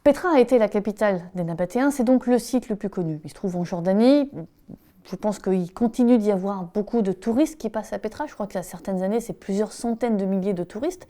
Petra a été la capitale des Nabatéens, c'est donc le site le plus connu. Il se trouve en Jordanie. Je pense qu'il continue d'y avoir beaucoup de touristes qui passent à Petra. Je crois qu'il y a certaines années, c'est plusieurs centaines de milliers de touristes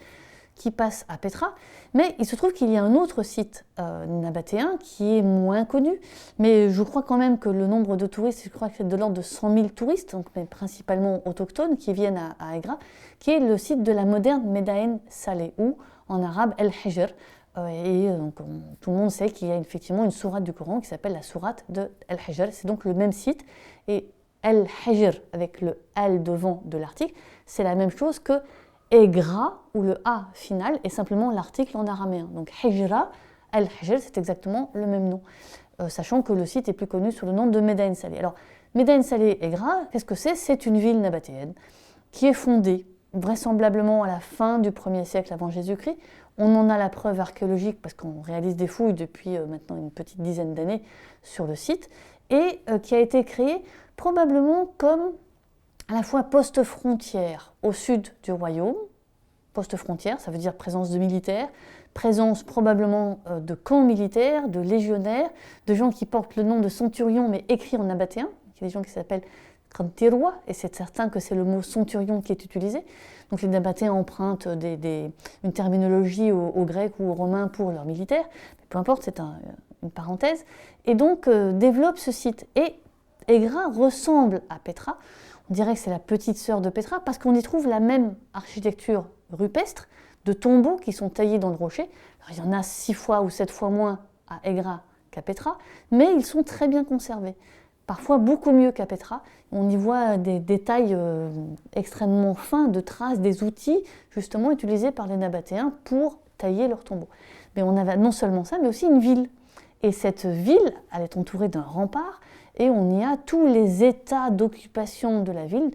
qui passent à Petra. Mais il se trouve qu'il y a un autre site nabatéen qui est moins connu. Mais je crois quand même que le nombre de touristes, je crois que c'est de l'ordre de 100 000 touristes, donc, mais principalement autochtones, qui viennent à Egra, qui est le site de la moderne Médaine Saleh, ou en arabe El Hijr. Donc, tout le monde sait qu'il y a effectivement une sourate du Coran qui s'appelle la sourate de El Hijr. C'est donc le même site. Et El Hijr, avec le L devant de l'article, c'est la même chose que Egra, où le A final est simplement l'article en araméen. Donc Hijra, El Hijr, c'est exactement le même nom. Sachant que le site est plus connu sous le nom de Médaine Saleh. Alors, Médaine Saleh Egra, qu'est-ce que c'est? C'est une ville nabatéenne qui est fondée vraisemblablement à la fin du 1er siècle avant Jésus-Christ. On en a la preuve archéologique parce qu'on réalise des fouilles depuis maintenant une petite dizaine d'années sur le site, et qui a été créée probablement comme à la fois poste-frontière au sud du royaume. Poste-frontière, ça veut dire présence de militaires, présence probablement de camps militaires, de légionnaires, de gens qui portent le nom de centurion mais écrit en nabatéen. Il y a des gens qui s'appellent Kantirwa, et c'est certain que c'est le mot centurion qui est utilisé. Donc les Nabatéens empruntent une terminologie aux Grecs ou aux Romains pour leurs militaires, mais peu importe, c'est une parenthèse, et donc développe ce site. Et Egra ressemble à Petra, on dirait que c'est la petite sœur de Petra, parce qu'on y trouve la même architecture rupestre, de tombeaux qui sont taillés dans le rocher. Alors, il y en a 6 fois ou 7 fois moins à Egra qu'à Petra, mais ils sont très bien conservés. Parfois beaucoup mieux qu'à Petra. On y voit des détails extrêmement fins de traces des outils justement utilisés par les Nabatéens pour tailler leurs tombeaux. Mais on avait non seulement ça, mais aussi une ville. Et cette ville, elle est entourée d'un rempart, et on y a tous les états d'occupation de la ville,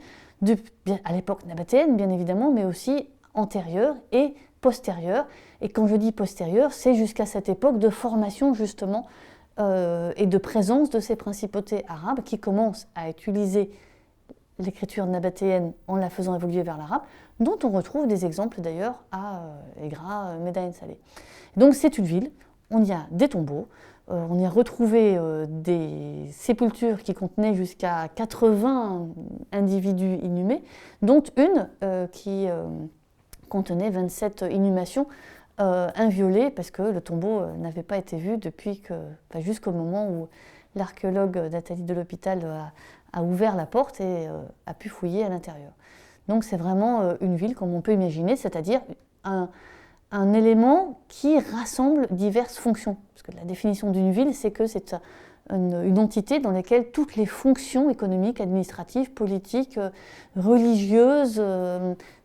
à l'époque nabatéenne bien évidemment, mais aussi antérieure et postérieure. Et quand je dis postérieure, c'est jusqu'à cette époque de formation justement et de présence de ces principautés arabes qui commencent à utiliser l'écriture nabatéenne en la faisant évoluer vers l'arabe, dont on retrouve des exemples d'ailleurs à Egra, Médaine Saleh. Donc c'est une ville, on y a des tombeaux, on y a retrouvé des sépultures qui contenaient jusqu'à 80 individus inhumés, dont une qui contenait 27 inhumations inviolé parce que le tombeau n'avait pas été vu jusqu'au moment où l'archéologue Nathalie de l'Hôpital a ouvert la porte et a pu fouiller à l'intérieur. Donc c'est vraiment une ville comme on peut imaginer, c'est-à-dire un élément qui rassemble diverses fonctions. Parce que la définition d'une ville, c'est que c'est une entité dans laquelle toutes les fonctions économiques, administratives, politiques, religieuses,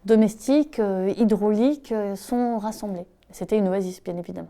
domestiques, hydrauliques sont rassemblées. C'était une oasis, bien évidemment.